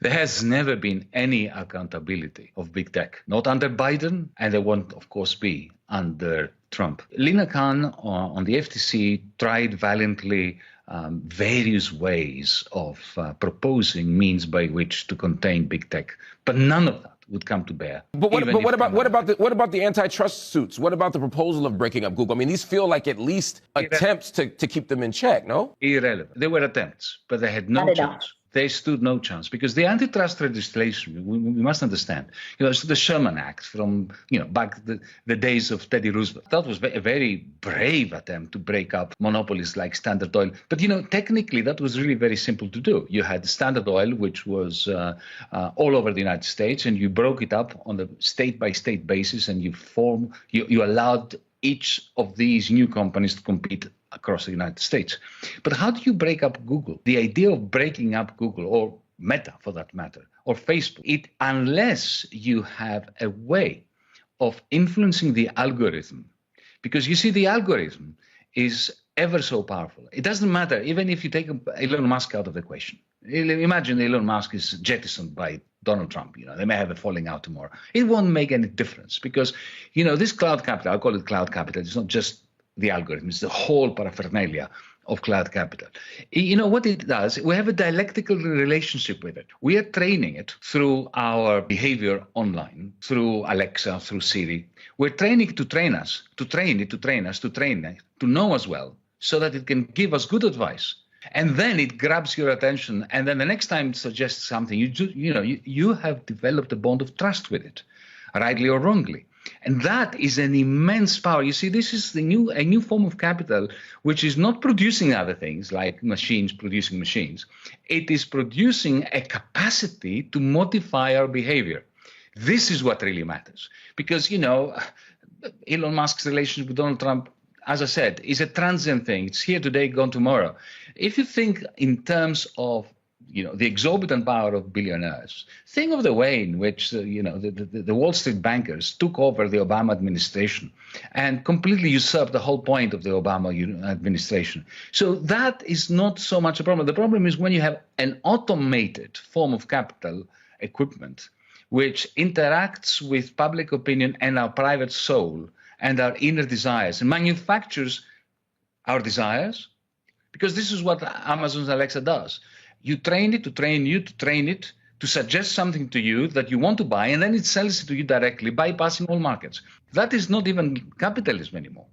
There has never been any accountability of big tech, not under Biden, and there won't, of course, be under Trump. Lina Khan on the FTC tried valiantly various ways of proposing means by which to contain big tech, but none of that would come to bear. But what about the antitrust suits? What about the proposal of breaking up Google? I mean, these feel like at least attempts to keep them in check, no? Irrelevant. There were attempts, but they had no chance. They stood no chance because the antitrust legislation, we must understand, it's the Sherman Act from, back the days of Teddy Roosevelt. That was a very brave attempt to break up monopolies like Standard Oil. But, technically that was really very simple to do. You had Standard Oil, which was all over the United States, and you broke it up on a state-by-state basis, and you allowed each of these new companies to compete across the United States. But how do you break up Google? The idea of breaking up Google, or Meta for that matter, or Facebook, unless you have a way of influencing the algorithm, because you see the algorithm is ever so powerful. It doesn't matter, even if you take Elon Musk out of the equation. Imagine Elon Musk is jettisoned by Donald Trump. They may have a falling out tomorrow. It won't make any difference because, this cloud capital, I call it cloud capital, it's not just the algorithm, it's the whole paraphernalia of cloud capital. What it does, we have a dialectical relationship with it. We are training it through our behavior online, through Alexa, through Siri. We're training it to train us, to train it, to know us well, so that it can give us good advice. And then it grabs your attention, and then the next time it suggests something, you have developed a bond of trust with it, rightly or wrongly. And that is an immense power. You see, this is a new form of capital, which is not producing other things like machines producing machines. It is producing a capacity to modify our behavior. This is what really matters. Because, Elon Musk's relationship with Donald Trump, as I said, is a transient thing. It's here today, gone tomorrow. If you think in terms of the exorbitant power of billionaires, think of the way in which the Wall Street bankers took over the Obama administration and completely usurped the whole point of the Obama administration. So that is not so much a problem. The problem is when you have an automated form of capital equipment which interacts with public opinion and our private soul and our inner desires and manufactures our desires, because this is what Amazon's Alexa does. You train it to train you, to train it to suggest something to you that you want to buy, and then it sells it to you directly, bypassing all markets. That is not even capitalism anymore.